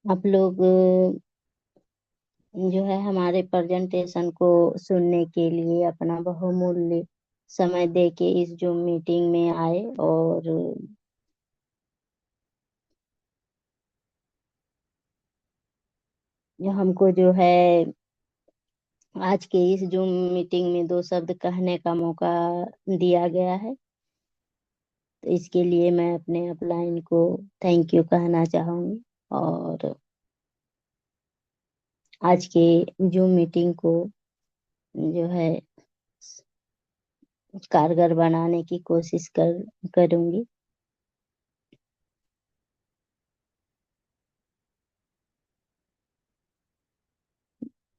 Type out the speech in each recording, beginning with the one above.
आप लोग जो है हमारे प्रेजेंटेशन को सुनने के लिए अपना बहुमूल्य समय दे के इस जूम मीटिंग में आए और हमको जो है आज के इस जूम मीटिंग में दो शब्द कहने का मौका दिया गया है। तो इसके लिए मैं अपने अपलाइन को थैंक यू कहना चाहूंगी और आज के जूम मीटिंग को जो है कारगर बनाने की कोशिश करूंगी।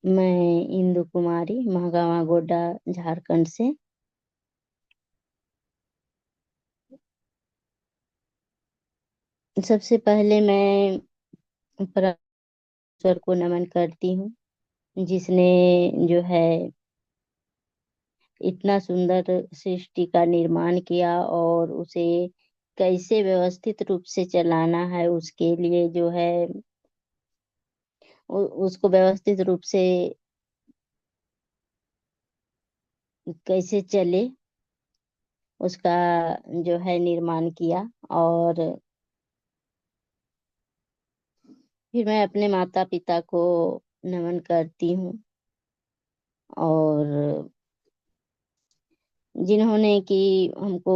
मैं इंदु कुमारी महागावा गोड्डा झारखंड से सबसे पहले मैं परमेश्वर को नमन करती हूँ जिसने जो है इतना सुंदर सृष्टि का निर्माण किया और उसे कैसे व्यवस्थित रूप से चलाना है उसके लिए जो है उसको व्यवस्थित रूप से कैसे चले उसका जो है निर्माण किया। और फिर मैं अपने माता पिता को नमन करती हूँ और जिन्होंने कि हमको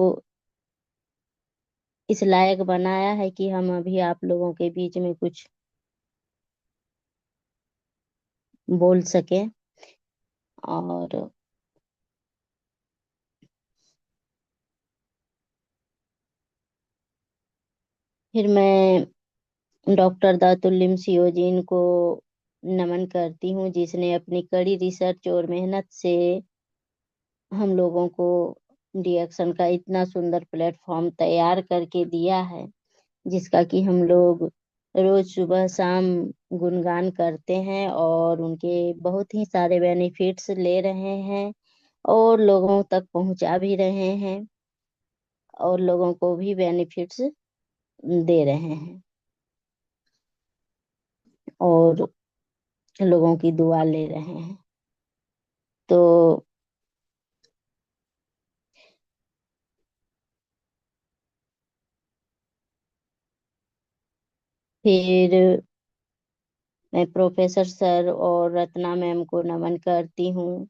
इस लायक बनाया है कि हम अभी आप लोगों के बीच में कुछ बोल सके। और फिर मैं डॉक्टर दातुल्लिम सियोजीन को नमन करती हूँ जिसने अपनी कड़ी रिसर्च और मेहनत से हम लोगों को डिएक्शन का इतना सुंदर प्लेटफॉर्म तैयार करके दिया है जिसका कि हम लोग रोज सुबह शाम गुणगान करते हैं और उनके बहुत ही सारे बेनिफिट्स ले रहे हैं और लोगों तक पहुंचा भी रहे हैं और लोगों को भी बेनिफिट्स दे रहे हैं और लोगों की दुआ ले रहे हैं। तो फिर मैं प्रोफेसर सर और रत्ना मैम को नमन करती हूँ।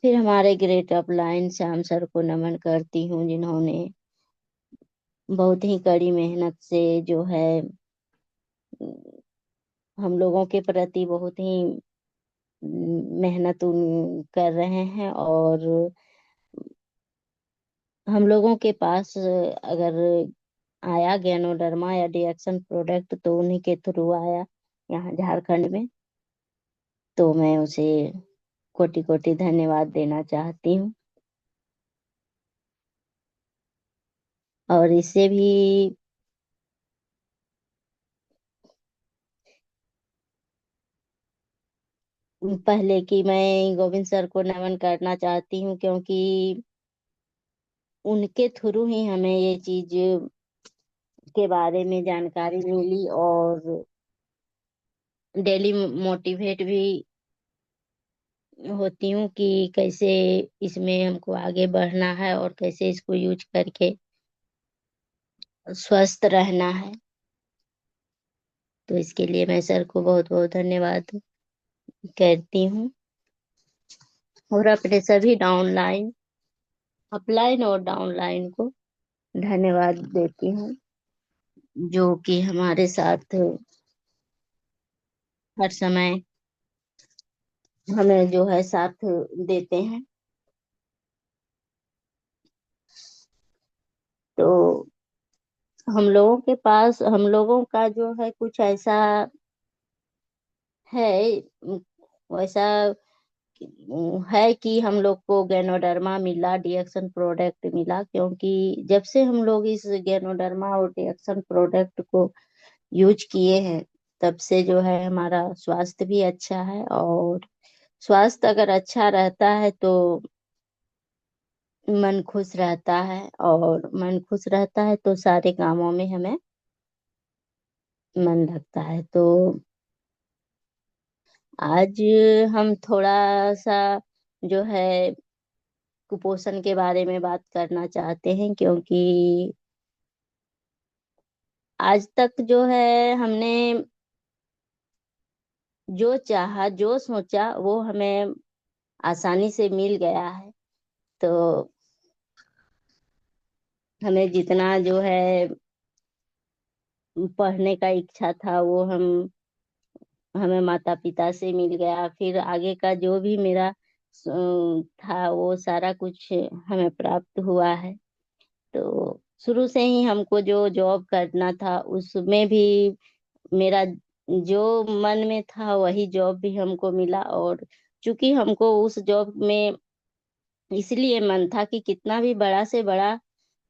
फिर हमारे ग्रेट अपलाइन श्याम सर को नमन करती हूँ जिन्होंने बहुत ही कड़ी मेहनत से जो है हम लोगों के प्रति बहुत ही मेहनत कर रहे हैं और हम लोगों के पास अगर आया गैनोडर्मा या डिएक्शन प्रोडक्ट तो उन्हीं के थ्रू आया यहाँ झारखंड में। तो मैं उसे कोटि कोटि धन्यवाद देना चाहती हूँ और इससे भी पहले कि मैं गोविंद सर को नमन करना चाहती हूँ क्योंकि उनके थ्रू ही हमें ये चीज के बारे में जानकारी मिली और डेली मोटिवेट भी होती हूँ कि कैसे इसमें हमको आगे बढ़ना है और कैसे इसको यूज करके स्वस्थ रहना है। तो इसके लिए मैं सर को बहुत बहुत धन्यवाद करती हूँ और अपने सभी डाउनलाइन अपलाइन और डाउनलाइन को धन्यवाद देती हूँ जो कि हमारे साथ हर समय हमें जो है साथ देते हैं। तो हम लोगों का जो है कुछ ऐसा है वैसा है कि हम लोग को गैनोडर्मा मिला डिएक्शन प्रोडक्ट मिला क्योंकि जब से हम लोग इस गैनोडर्मा और डिएक्शन प्रोडक्ट को यूज किए हैं तब से जो है हमारा स्वास्थ्य भी अच्छा है और स्वास्थ्य अगर अच्छा रहता है तो मन खुश रहता है और मन खुश रहता है तो सारे कामों में हमें मन लगता है। तो आज हम थोड़ा सा जो है कुपोषण के बारे में बात करना चाहते हैं, क्योंकि आज तक जो है हमने जो चाहा जो सोचा वो हमें आसानी से मिल गया है। तो हमें जितना जो है पढ़ने का इच्छा था वो हमें माता पिता से मिल गया। फिर आगे का जो भी मेरा था वो सारा कुछ हमें प्राप्त हुआ है। तो शुरू से ही हमको जो जॉब करना था उसमें भी मेरा जो मन में था वही जॉब भी हमको मिला। और चूंकि हमको उस जॉब में इसलिए मन था कि कितना भी बड़ा से बड़ा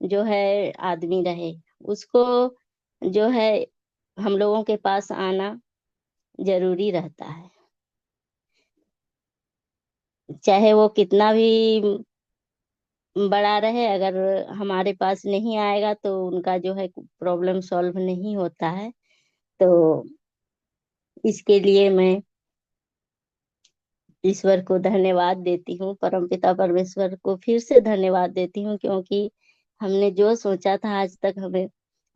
जो है आदमी रहे, उसको जो है हम लोगों के पास आना जरूरी रहता है। चाहे वो कितना भी बड़ा रहे, अगर हमारे पास नहीं आएगा तो उनका जो है प्रॉब्लम सॉल्व नहीं होता है। तो इसके लिए मैं ईश्वर को धन्यवाद देती हूँ, परमपिता परमेश्वर को फिर से धन्यवाद देती हूँ, क्योंकि हमने जो सोचा था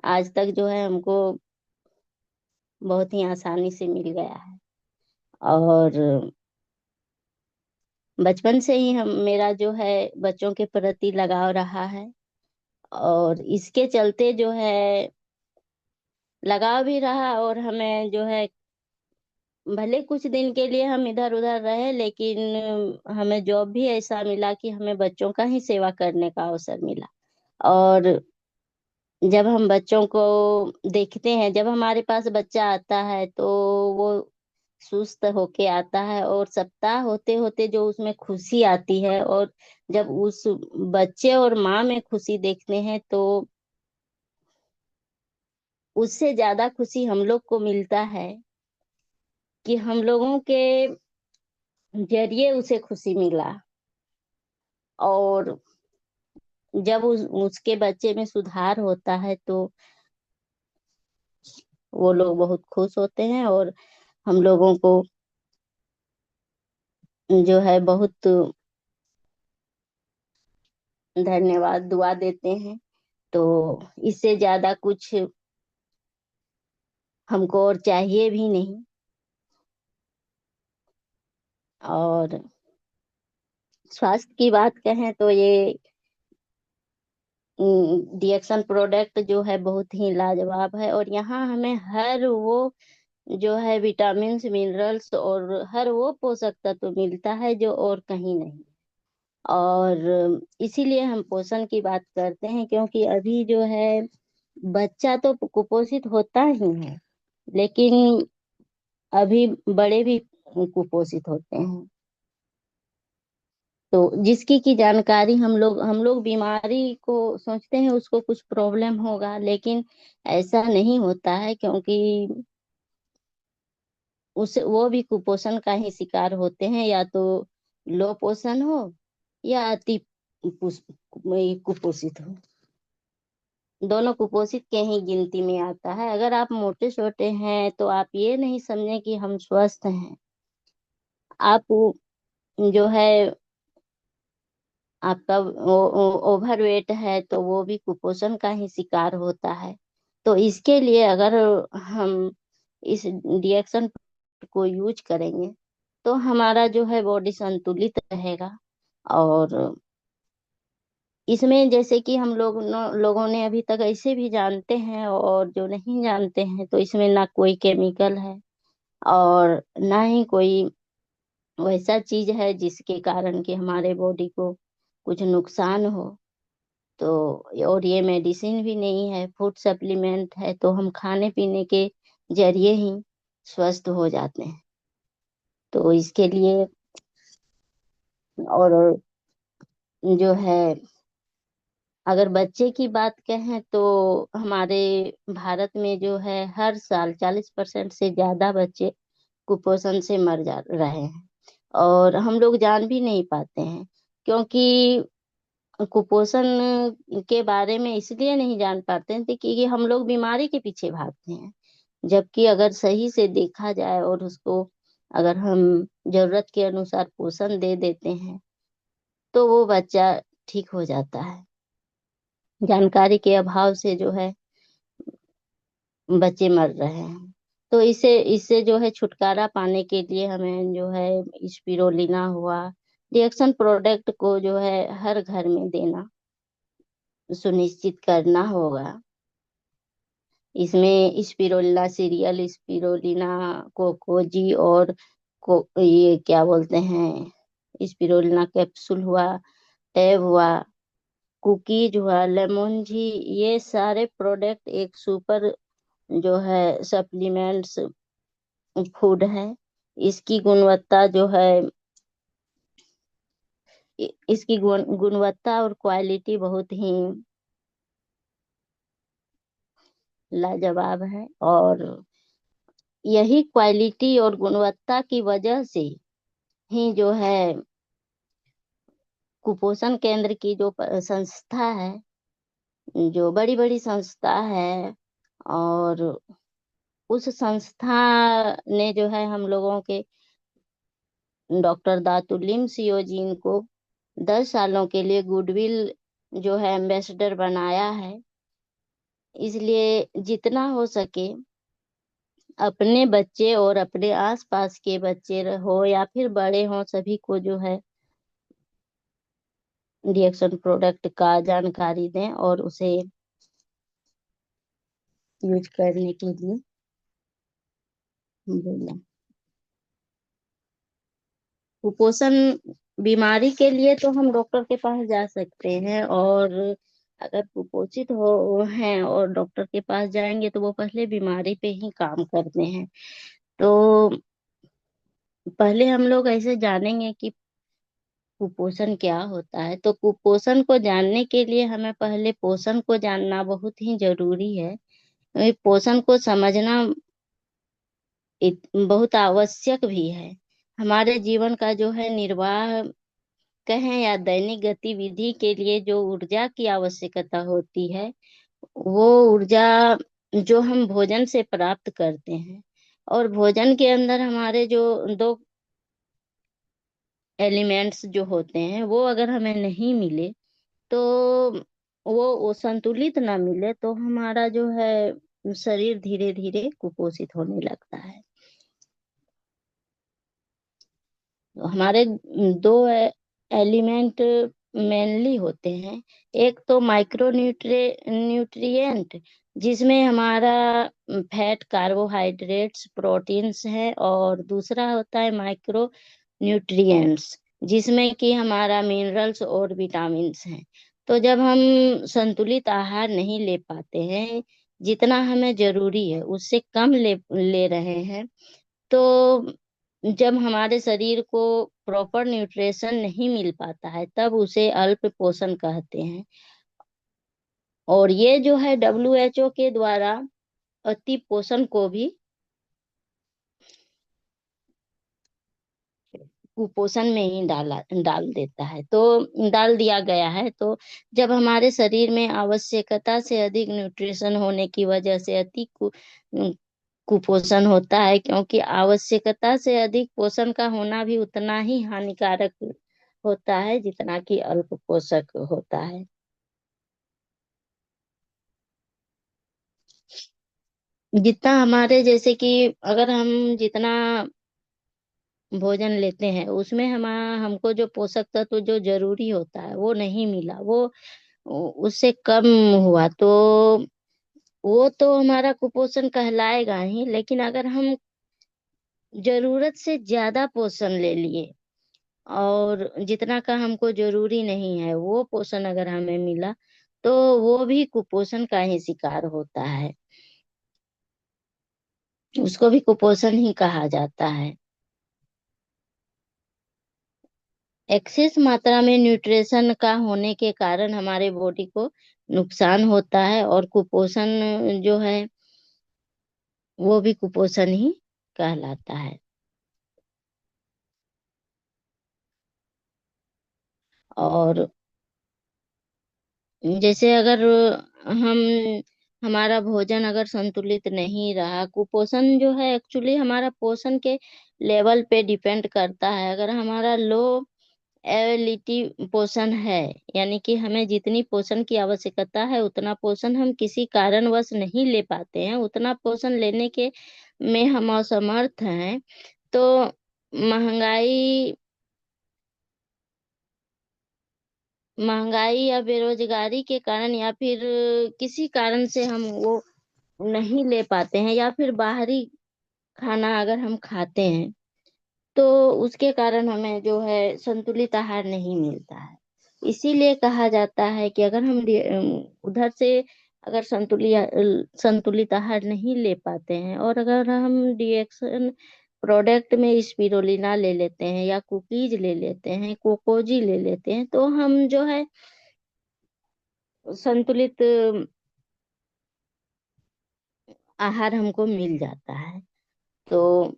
आज तक जो है हमको बहुत ही आसानी से मिल गया है। और बचपन से ही हम मेरा जो है बच्चों के प्रति लगाव रहा है। और इसके चलते जो है लगाव भी रहा, और हमें जो है भले कुछ दिन के लिए हम इधर उधर रहे, लेकिन हमें जॉब भी ऐसा मिला कि हमें बच्चों का ही सेवा करने का अवसर मिला। और जब हम बच्चों को देखते हैं, जब हमारे पास बच्चा आता है तो वो सुस्त होके आता है, और सप्ताह होते होते जो उसमें खुशी आती है, और जब उस बच्चे और माँ में खुशी देखते हैं तो उससे ज्यादा खुशी हम लोग को मिलता है कि हम लोगों के जरिए उसे खुशी मिला। और जब उसके बच्चे में सुधार होता है तो वो लोग बहुत खुश होते हैं, और हम लोगों को जो है बहुत धन्यवाद दुआ देते हैं। तो इससे ज्यादा कुछ हमको और चाहिए भी नहीं। और स्वास्थ्य की बात कहें तो ये डीएक्सन प्रोडक्ट जो है बहुत ही लाजवाब है, और यहाँ हमें हर वो जो है विटामिन्स मिनरल्स और हर वो पोषक तत्व मिलता है जो और कहीं नहीं। और इसीलिए हम पोषण की बात करते हैं, क्योंकि अभी जो है बच्चा तो कुपोषित होता ही है, लेकिन अभी बड़े भी कुपोषित होते हैं। तो जिसकी की जानकारी हम लोग बीमारी को सोचते हैं उसको कुछ प्रॉब्लम होगा, लेकिन ऐसा नहीं होता है, क्योंकि उस वो भी कुपोषण का ही शिकार होते हैं, या तो लो पोषण हो या अति कुपोषित हो। दोनों कुपोषित के ही गिनती में आता है। अगर आप मोटे छोटे हैं तो आप ये नहीं समझें कि हम स्वस्थ हैं। आप जो है आपका ओवर वेट है तो वो भी कुपोषण का ही शिकार होता है। तो इसके लिए अगर हम इस डिएक्शन को यूज करेंगे तो हमारा जो है बॉडी संतुलित रहेगा। और इसमें जैसे कि हम लोगों ने अभी तक ऐसे भी जानते हैं, और जो नहीं जानते हैं, तो इसमें ना कोई केमिकल है और ना ही कोई वैसा चीज है जिसके कारण कि हमारे बॉडी को कुछ नुकसान हो। तो और ये मेडिसिन भी नहीं है, फूड सप्लीमेंट है, तो हम खाने पीने के जरिए ही स्वस्थ हो जाते हैं। तो इसके लिए और जो है अगर बच्चे की बात कहें तो हमारे भारत में जो है हर साल 40% से ज्यादा बच्चे कुपोषण से मर जा रहे हैं, और हम लोग जान भी नहीं पाते हैं। क्योंकि कुपोषण के बारे में इसलिए नहीं जान पाते हैं क्योंकि हम लोग बीमारी के पीछे भागते हैं। जबकि अगर सही से देखा जाए और उसको अगर हम जरूरत के अनुसार पोषण दे देते हैं तो वो बच्चा ठीक हो जाता है। जानकारी के अभाव से जो है बच्चे मर रहे हैं। तो इससे इससे जो है छुटकारा पाने के लिए हमें जो है स्पिरुलिना हुआ, रिएक्शन प्रोडक्ट को जो है हर घर में देना सुनिश्चित करना होगा। इसमें स्पिरुलिना सीरियल, स्पिरुलिना कोकोजी और ये क्या बोलते हैं, स्पिरुलिना कैप्सूल हुआ, टैब हुआ, कुकीज हुआ, लेमन जी, ये सारे प्रोडक्ट एक सुपर जो है सप्लीमेंट्स फूड है। इसकी गुणवत्ता जो है इसकी गुणवत्ता और क्वालिटी बहुत ही लाजवाब है। और यही क्वालिटी और गुणवत्ता की वजह से ही जो है कुपोषण केंद्र की जो संस्था है, जो बड़ी बड़ी संस्था है, और उस संस्था ने जो है हम लोगों के डॉक्टर दातुलिम सियोजीन को 10 सालों के लिए गुडविल जो है एम्बेसडर बनाया है। इसलिए जितना हो सके अपने बच्चे और अपने आसपास के बच्चे हो या फिर बड़े हो, सभी को जो है रिएक्शन प्रोडक्ट का जानकारी दें और उसे यूज करने के लिए बोलें। कुपोषण बीमारी के लिए तो हम डॉक्टर के पास जा सकते हैं, और अगर कुपोषित हो हैं और डॉक्टर के पास जाएंगे तो वो पहले बीमारी पे ही काम करते हैं। तो पहले हम लोग ऐसे जानेंगे कि कुपोषण क्या होता है। तो कुपोषण को जानने के लिए हमें पहले पोषण को जानना बहुत ही जरूरी है। पोषण को समझना बहुत आवश्यक भी है। हमारे जीवन का जो है निर्वाह कहें या दैनिक गतिविधि के लिए जो ऊर्जा की आवश्यकता होती है, वो ऊर्जा जो हम भोजन से प्राप्त करते हैं, और भोजन के अंदर हमारे जो दो एलिमेंट्स जो होते हैं वो अगर हमें नहीं मिले, तो वो संतुलित ना मिले, तो हमारा जो है शरीर धीरे धीरे कुपोषित होने लगता है। हमारे दो एलिमेंट मेनली होते हैं। एक तो माइक्रो न्यूट्रिएंट, जिसमें हमारा फैट, कार्बोहाइड्रेट्स, प्रोटीन्स है, और दूसरा होता है माइक्रो न्यूट्रिएंट्स, जिसमें कि हमारा मिनरल्स और विटामिन्स हैं। तो जब हम संतुलित आहार नहीं ले पाते हैं, जितना हमें जरूरी है उससे कम ले ले रहे हैं, तो जब हमारे शरीर को प्रॉपर न्यूट्रिशन नहीं मिल पाता है तब उसे अल्प पोषण कहते हैं। और ये जो है WHO के द्वारा अति पोषण को भी कुपोषण में ही डाल देता है, तो डाल दिया गया है। तो जब हमारे शरीर में आवश्यकता से अधिक न्यूट्रिशन होने की वजह से कुपोषण होता है, क्योंकि आवश्यकता से अधिक पोषण का होना भी उतना ही हानिकारक होता है जितना कि अल्प पोषक होता है। जितना हमारे जैसे कि अगर हम जितना भोजन लेते हैं उसमें हमको जो पोषक तत्व जो जरूरी होता है वो नहीं मिला, वो उससे कम हुआ, तो वो तो हमारा कुपोषण कहलाएगा ही। लेकिन अगर हम जरूरत से ज्यादा पोषण ले लिए और जितना का हमको जरूरी नहीं है वो पोषण अगर हमें मिला, तो वो भी कुपोषण का ही शिकार होता है। उसको भी कुपोषण ही कहा जाता है। एक्सेस मात्रा में न्यूट्रिशन का होने के कारण हमारे बॉडी को नुकसान होता है, और कुपोषण जो है वो भी कुपोषण ही कहलाता है। और जैसे अगर हम हमारा भोजन अगर संतुलित नहीं रहा, कुपोषण जो है एक्चुअली हमारा पोषण के लेवल पे डिपेंड करता है। अगर हमारा लो एलिटी पोषण है, यानी कि हमें जितनी पोषण की आवश्यकता है उतना पोषण हम किसी कारणवश नहीं ले पाते हैं, उतना पोषण लेने के में हम असमर्थ हैं, तो महंगाई महंगाई या बेरोजगारी के कारण या फिर किसी कारण से हम वो नहीं ले पाते हैं, या फिर बाहरी खाना अगर हम खाते हैं तो उसके कारण हमें जो है संतुलित आहार नहीं मिलता है। इसीलिए कहा जाता है कि अगर हम उधर से अगर संतुलित आहार नहीं ले पाते हैं, और अगर हम डिएक्शन प्रोडक्ट में स्पिरुलिना ले लेते हैं या कुकीज ले लेते हैं, कोकोजी ले लेते हैं, तो हम जो है संतुलित आहार हमको मिल जाता है। तो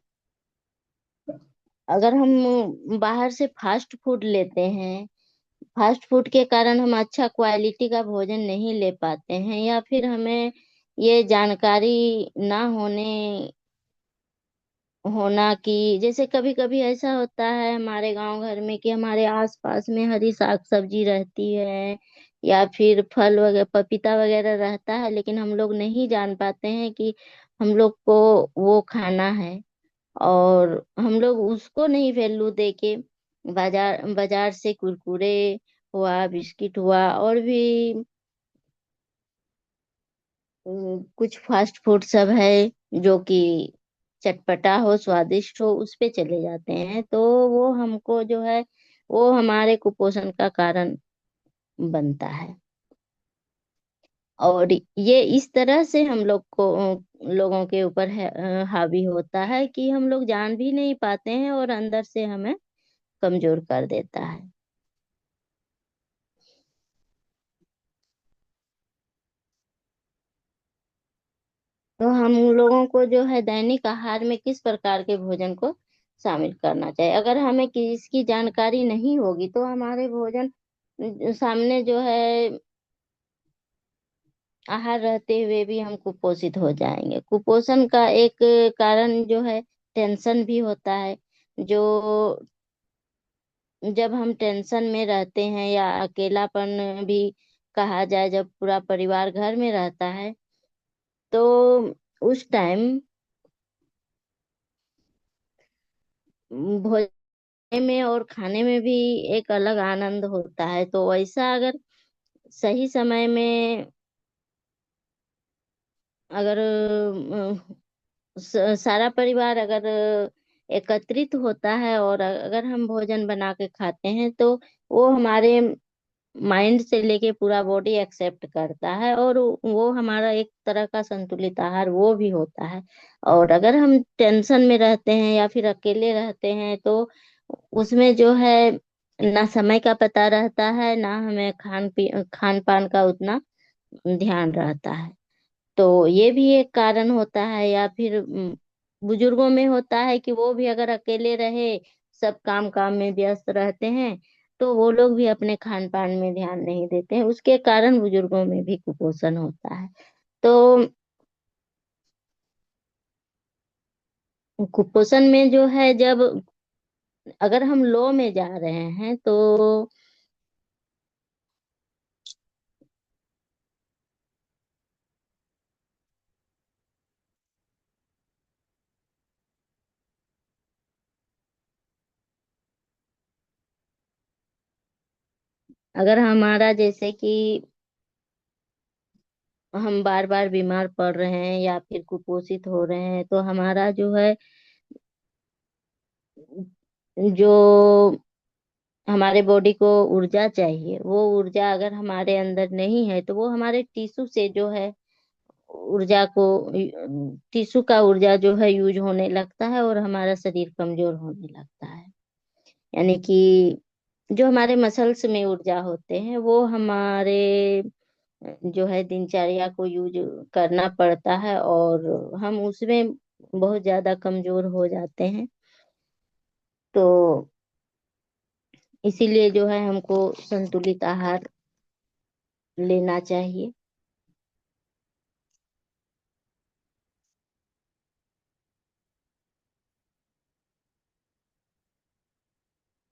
अगर हम बाहर से फास्ट फूड लेते हैं, फास्ट फूड के कारण हम अच्छा क्वालिटी का भोजन नहीं ले पाते हैं, या फिर हमें ये जानकारी ना होना कि जैसे कभी कभी ऐसा होता है हमारे गांव घर में कि हमारे आसपास में हरी साग सब्जी रहती है, या फिर फल वगैरह पपीता वगैरह रहता है, लेकिन हम लोग नहीं जान पाते हैं कि हम लोग को वो खाना है, और हम लोग उसको नहीं वैल्यू दे के बाजार बाजार से कुरकुरे हुआ, बिस्किट हुआ, और भी कुछ फास्ट फूड सब है जो कि चटपटा हो, स्वादिष्ट हो, उस पे चले जाते हैं, तो वो हमको जो है वो हमारे कुपोषण का कारण बनता है। और ये इस तरह से हम लोग को लोगों के ऊपर हावी होता है कि हम लोग जान भी नहीं पाते हैं, और अंदर से हमें कमजोर कर देता है। तो हम लोगों को जो है दैनिक आहार में किस प्रकार के भोजन को शामिल करना चाहिए, अगर हमें इसकी जानकारी नहीं होगी तो हमारे भोजन सामने जो है आहार रहते हुए भी हम कुपोषित हो जाएंगे। कुपोषण का एक कारण जो है टेंशन भी होता है। जो जब हम टेंशन में रहते हैं या अकेलापन भी कहा जाए, जब पूरा परिवार घर में रहता है, तो उस टाइम भोजन में और खाने में भी एक अलग आनंद होता है। तो वैसा अगर सही समय में अगर सारा परिवार अगर एकत्रित होता है और अगर हम भोजन बना के खाते हैं, तो वो हमारे माइंड से लेके पूरा बॉडी एक्सेप्ट करता है, और वो हमारा एक तरह का संतुलित आहार वो भी होता है। और अगर हम टेंशन में रहते हैं या फिर अकेले रहते हैं, तो उसमें जो है ना समय का पता रहता है, ना हमें खान पान का उतना ध्यान रहता है। तो ये भी एक कारण होता है। या फिर बुजुर्गों में होता है कि वो भी अगर अकेले रहे, सब काम काम में व्यस्त रहते हैं, तो वो लोग भी अपने खान पान में ध्यान नहीं देते हैं, उसके कारण बुजुर्गों में भी कुपोषण होता है। तो कुपोषण में जो है, जब अगर हम लो में जा रहे हैं, तो अगर हमारा जैसे कि हम बार बार बीमार पड़ रहे हैं या फिर कुपोषित हो रहे हैं, तो हमारा जो है जो हमारे बॉडी को ऊर्जा चाहिए, वो ऊर्जा अगर हमारे अंदर नहीं है, तो वो हमारे टिश्यू से जो है ऊर्जा को टिश्यू का ऊर्जा जो है यूज होने लगता है, और हमारा शरीर कमजोर होने लगता है। यानी कि जो हमारे मसल्स में ऊर्जा होते हैं वो हमारे जो है दिनचर्या को यूज करना पड़ता है, और हम उसमें बहुत ज्यादा कमजोर हो जाते हैं। तो इसीलिए जो है हमको संतुलित आहार लेना चाहिए।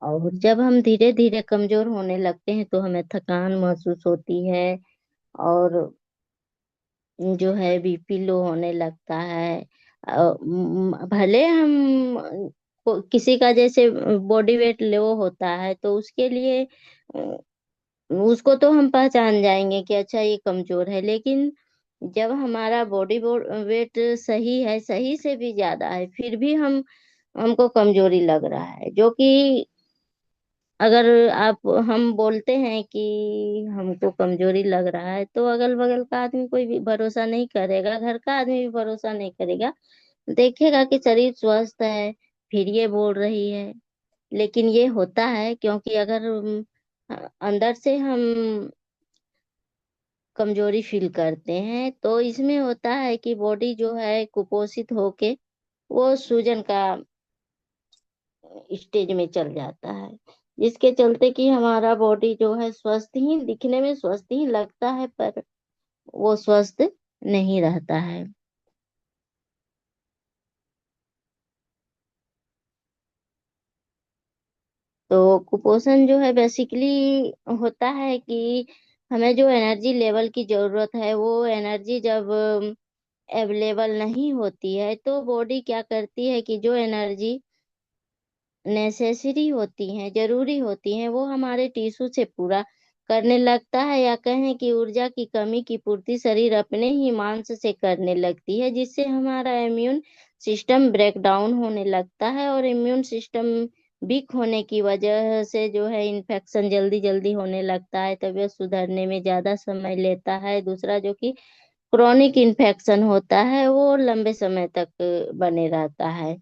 और जब हम धीरे धीरे कमजोर होने लगते हैं तो हमें थकान महसूस होती है, और जो है बीपी लो होने लगता है। भले हम किसी का जैसे बॉडी वेट लो होता है तो उसके लिए उसको तो हम पहचान जाएंगे कि अच्छा ये कमजोर है, लेकिन जब हमारा बॉडी वेट सही है, सही से भी ज्यादा है, फिर भी हमको कमजोरी लग रहा है, जो कि अगर आप हम बोलते हैं कि हमको कमजोरी लग रहा है तो अगल बगल का आदमी कोई भी भरोसा नहीं करेगा, घर का आदमी भी भरोसा नहीं करेगा। देखेगा कि शरीर स्वस्थ है, फिर ये बोल रही है। लेकिन ये होता है क्योंकि अगर अंदर से हम कमजोरी फील करते हैं तो इसमें होता है कि बॉडी जो है कुपोषित होके वो सूजन का स्टेज में चल जाता है, जिसके चलते कि हमारा बॉडी जो है स्वस्थ ही दिखने में स्वस्थ ही लगता है, पर वो स्वस्थ नहीं रहता है। तो कुपोषण जो है बेसिकली होता है कि हमें जो एनर्जी लेवल की जरूरत है वो एनर्जी जब अवेलेबल नहीं होती है तो बॉडी क्या करती है कि जो एनर्जी नेसेसरी होती हैं, जरूरी होती हैं, वो हमारे टिश्यू से पूरा करने लगता है, या कहें कि ऊर्जा की कमी की पूर्ति शरीर अपने ही मांस से करने लगती है, जिससे हमारा इम्यून सिस्टम ब्रेक डाउन होने लगता है, और इम्यून सिस्टम वीक होने की वजह से जो है इन्फेक्शन जल्दी जल्दी होने लगता है, तबीयत सुधरने में ज्यादा समय लेता है। दूसरा जो कि क्रोनिक इन्फेक्शन होता है वो लंबे समय तक बने रहता है,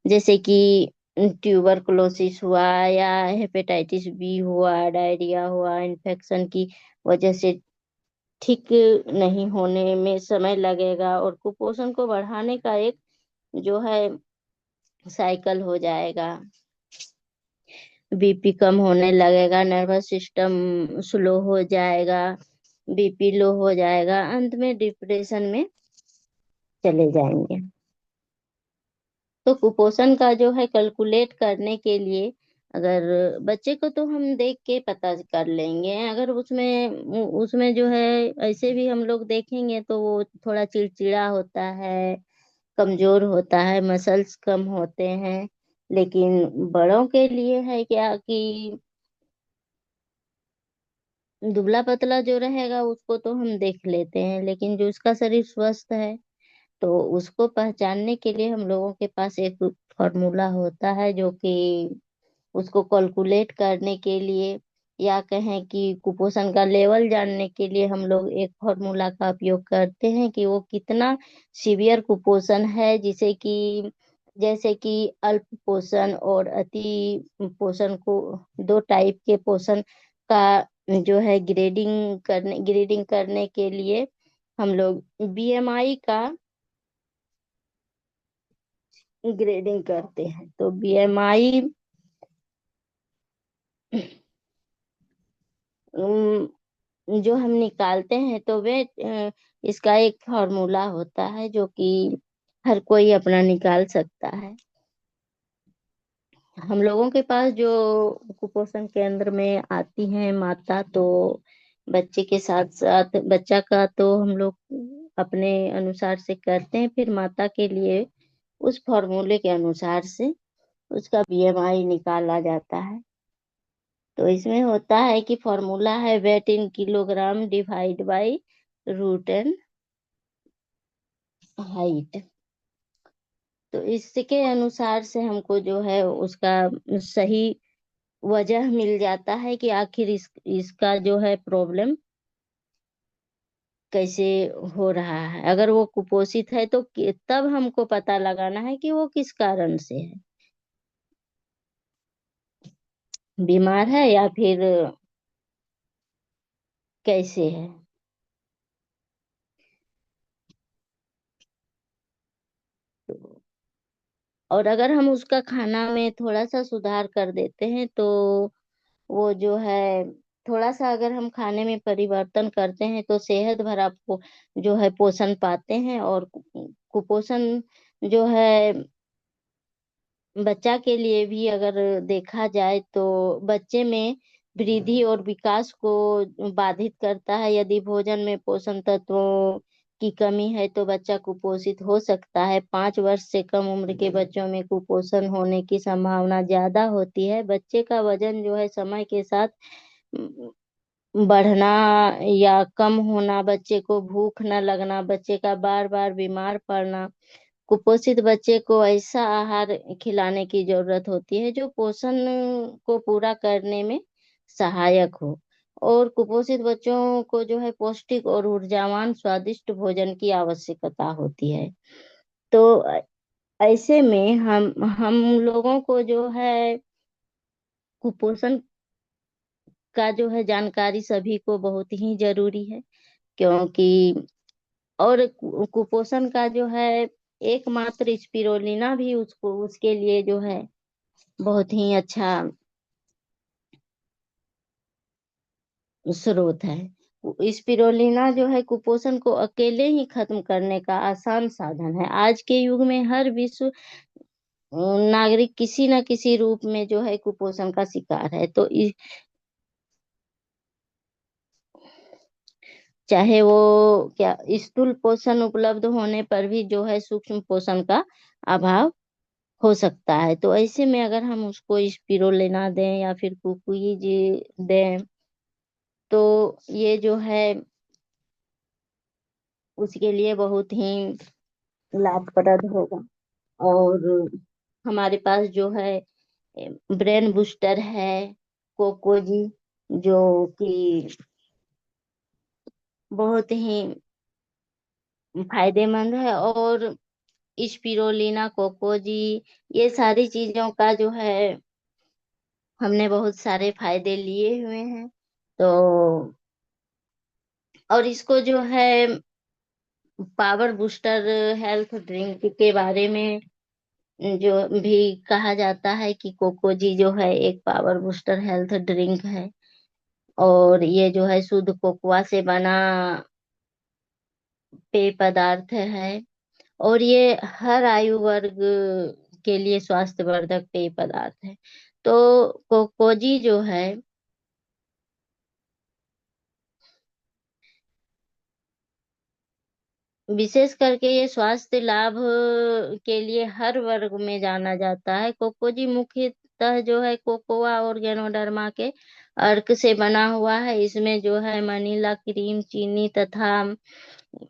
जैसे कि ट्यूबरकुलोसिस हुआ, या हेपेटाइटिस बी हुआ, डायरिया हुआ, इन्फेक्शन की वजह से ठीक नहीं होने में समय लगेगा, और कुपोषण को बढ़ाने का एक जो है साइकिल हो जाएगा। बीपी कम होने लगेगा, नर्वस सिस्टम स्लो हो जाएगा, बीपी लो हो जाएगा, अंत में डिप्रेशन में चले जाएंगे। तो कुपोषण का जो है कैलकुलेट करने के लिए, अगर बच्चे को तो हम देख के पता कर लेंगे, अगर उसमें उसमें जो है ऐसे भी हम लोग देखेंगे तो वो थोड़ा चिड़चिड़ा होता है, कमजोर होता है, मसल्स कम होते हैं। लेकिन बड़ों के लिए है क्या कि दुबला पतला जो रहेगा उसको तो हम देख लेते हैं, लेकिन जो उसका शरीर स्वस्थ है तो उसको पहचानने के लिए हम लोगों के पास एक फॉर्मूला होता है, जो कि उसको कैलकुलेट करने के लिए, या कहें कि कुपोषण का लेवल जानने के लिए हम लोग एक फॉर्मूला का उपयोग करते हैं कि वो कितना सीवियर कुपोषण है, जिसे कि जैसे कि अल्प पोषण और अति पोषण को, दो टाइप के पोषण का जो है ग्रेडिंग करने के लिए हम लोग बीएमआई का ग्रेडिंग करते हैं। तो बीएमआई जो हम निकालते हैं तो वे इसका एक फॉर्मूला होता है जो कि हर कोई अपना निकाल सकता है। हम लोगों के पास जो कुपोषण केंद्र में आती हैं माता, तो बच्चे के साथ साथ बच्चा का तो हम लोग अपने अनुसार से करते हैं, फिर माता के लिए उस फॉर्मूले के अनुसार से उसका बीएमआई निकाला जाता है। तो इसमें होता है कि फॉर्मूला है weight in kilogram divide by root and height. तो इसके अनुसार से हमको जो है उसका सही वजह मिल जाता है कि आखिर इसका जो है प्रॉब्लम कैसे हो रहा है। अगर वो कुपोषित है तो तब हमको पता लगाना है कि वो किस कारण से है, बीमार है या फिर कैसे है। तो और अगर हम उसका खाना में थोड़ा सा सुधार कर देते हैं तो वो जो है थोड़ा सा अगर हम खाने में परिवर्तन करते हैं तो सेहत भरा जो है पोषण पाते हैं, और कुपोषण जो है बच्चा के लिए भी अगर देखा जाए तो बच्चे में वृद्धि और विकास को बाधित करता है। यदि भोजन में पोषण तत्वों की कमी है तो बच्चा कुपोषित हो सकता है। 5 वर्ष से कम उम्र के बच्चों में कुपोषण होने की संभावना ज्यादा होती है। बच्चे का वजन जो है समय के साथ बढ़ना या कम होना, बच्चे को भूख न लगना, बच्चे का बार बार बीमार पड़ना। कुपोषित बच्चे को ऐसा आहार खिलाने की जरूरत होती है जो पोषण को पूरा करने में सहायक हो। और कुपोषित बच्चों को जो है पौष्टिक और ऊर्जावान स्वादिष्ट भोजन की आवश्यकता होती है। तो ऐसे में हम लोगों को जो है कुपोषण का जो है जानकारी सभी को बहुत ही जरूरी है। क्योंकि और कुपोषण का जो है एकमात्र स्पिरुलिना भी उसको उसके लिए जो है बहुत ही अच्छा स्रोत है। स्पिरुलिना जो है कुपोषण को अकेले ही खत्म करने का आसान साधन है। आज के युग में हर विश्व नागरिक किसी न किसी रूप में जो है कुपोषण का शिकार है। तो चाहे वो क्या स्थूल पोषण उपलब्ध होने पर भी जो है सूक्ष्म पोषण का अभाव हो सकता है। तो ऐसे में अगर हम उसको स्पिरुलिना दें या फिर कुकुई जी दें तो ये जो है उसके लिए बहुत ही लाभप्रद होगा। और हमारे पास जो है ब्रेन बूस्टर है कोकोजी, जो कि बहुत ही फायदेमंद है। और स्पिरुलिना कोकोजी ये सारी चीजों का जो है हमने बहुत सारे फायदे लिए हुए हैं। तो और इसको जो है पावर बूस्टर हेल्थ ड्रिंक के बारे में जो भी कहा जाता है कि कोकोजी जो है एक पावर बूस्टर हेल्थ ड्रिंक है। और ये जो है शुद्ध कोकोआ से बना पेय पदार्थ है। और ये हर आयु वर्ग के लिए स्वास्थ्यवर्धक पेय पदार्थ है। तो कोकोजी जो है विशेष करके ये स्वास्थ्य लाभ के लिए हर वर्ग में जाना जाता है। कोकोजी मुख्यतः जो है कोकोआ और गैनोडर्मा के अर्क से बना हुआ है। इसमें जो है मनीला क्रीम, चीनी तथा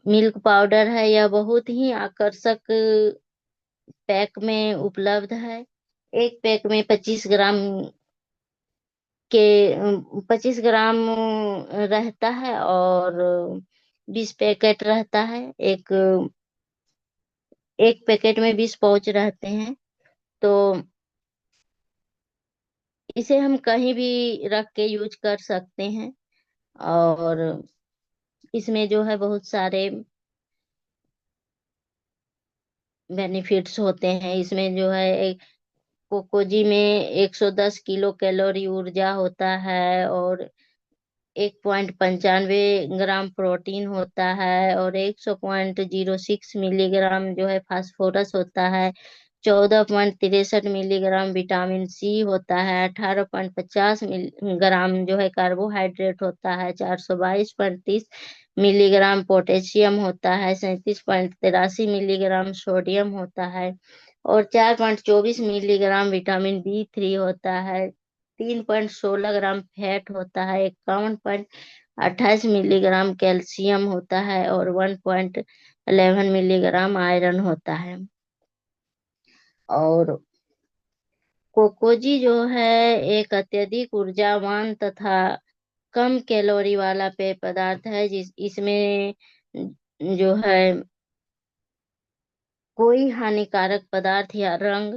मिल्क पाउडर है। यह बहुत ही आकर्षक पैक में उपलब्ध है। एक पैक में 25 ग्राम रहता है और 20 पैकेट रहता है। एक एक पैकेट में 20 पाउच रहते हैं। तो इसे हम कहीं भी रख के यूज कर सकते हैं। और इसमें जो है बहुत सारे बेनिफिट्स होते हैं। इसमें जो है कोकोजी में 110 किलो कैलोरी ऊर्जा होता है और 1.95 ग्राम प्रोटीन होता है और 100.06 मिलीग्राम जो है फास्फोरस होता है। 14.63 मिलीग्राम विटामिन सी होता है। 18.50 ग्राम जो है कार्बोहाइड्रेट होता है। 422.30 मिलीग्राम पोटेशियम होता है। 37.83 मिलीग्राम सोडियम होता है। और 4.24 मिलीग्राम विटामिन B3 होता है। 3.16 ग्राम फैट होता है। 51.28 मिलीग्राम कैल्शियम होता है और 1.11 मिलीग्राम आयरन होता है। और कोकोजी जो है एक अत्यधिक ऊर्जावान तथा कम कैलोरी वाला पेय पदार्थ है। जिस इसमें जो है कोई हानिकारक पदार्थ या रंग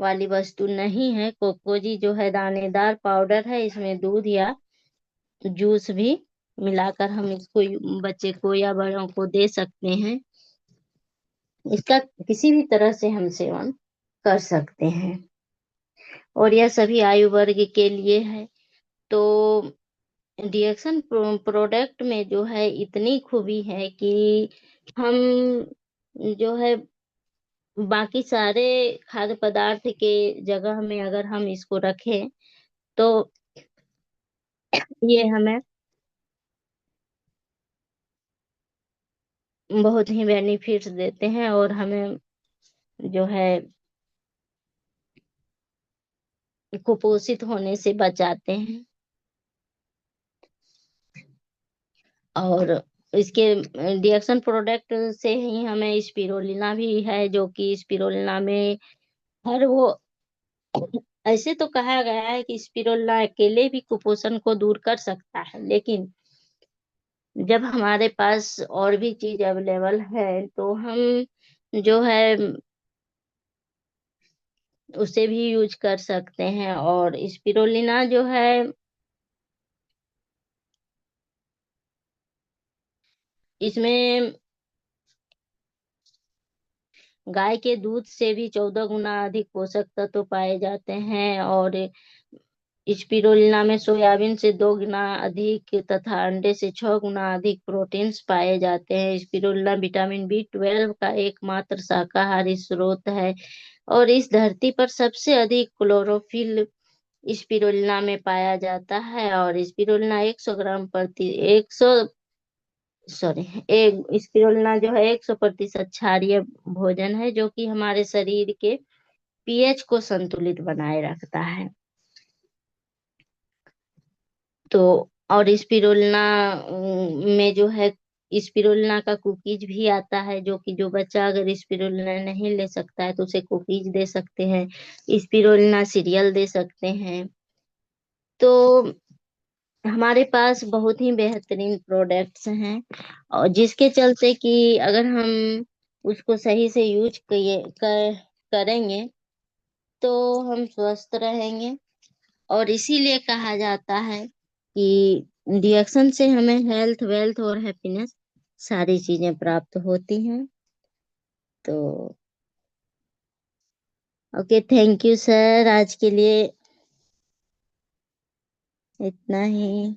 वाली वस्तु नहीं है। कोकोजी जो है दानेदार पाउडर है। इसमें दूध या जूस भी मिलाकर हम इसको बच्चे को या बड़ों को दे सकते हैं। इसका किसी भी तरह से हम सेवन कर सकते हैं और यह सभी आयु वर्ग के लिए है। तो डिएक्शन प्रोडक्ट में जो है इतनी खूबी है कि हम जो है बाकी सारे खाद्य पदार्थ के जगह में अगर हम इसको रखें तो ये हमें बहुत ही बेनिफिट्स देते हैं और हमें जो है कुपोषित होने से बचाते हैं। और इसके रिएक्शन प्रोडक्ट से ही हमें स्पिरुलिना भी है, जो कि स्पिरुलिना में हर वो, ऐसे तो कहा गया है कि स्पिरुलिना अकेले भी कुपोषण को दूर कर सकता है, लेकिन जब हमारे पास और भी चीज अवेलेबल है तो हम जो है उसे भी यूज कर सकते हैं। और स्पिरुलिना जो है इसमें गाय के दूध से भी 14 गुना अधिक पोषक तत्व पाए जाते हैं। और स्पिरुलिना में सोयाबीन से 2 गुना अधिक तथा अंडे से 6 गुना अधिक प्रोटीन्स पाए जाते हैं। स्पिरुलिना विटामिन B12 का एकमात्र शाकाहारी स्रोत है और इस धरती पर सबसे अधिक क्लोरोफिल स्पिरुलिना में पाया जाता है। और स्पिरुलिना 100 ग्राम प्रति 100 सॉरी एक स्पिरुलिना जो है 100% क्षारीय भोजन है, जो कि हमारे शरीर के पीएच को संतुलित बनाए रखता है। तो और स्पिरुलिना में जो है स्पिरुलिना का कुकीज भी आता है, जो कि जो बच्चा अगर स्पिरुलिना नहीं ले सकता है तो उसे कुकीज दे सकते हैं, स्पिरुलिना सीरियल दे सकते हैं। तो हमारे पास बहुत ही बेहतरीन प्रोडक्ट्स हैं और जिसके चलते कि अगर हम उसको सही से यूज करेंगे तो हम स्वस्थ रहेंगे। और इसीलिए कहा जाता है कि रिएक्शन से हमें हेल्थ, वेल्थ और हैप्पीनेस सारी चीजें प्राप्त होती हैं। तो ओके, थैंक यू सर, आज के लिए इतना ही।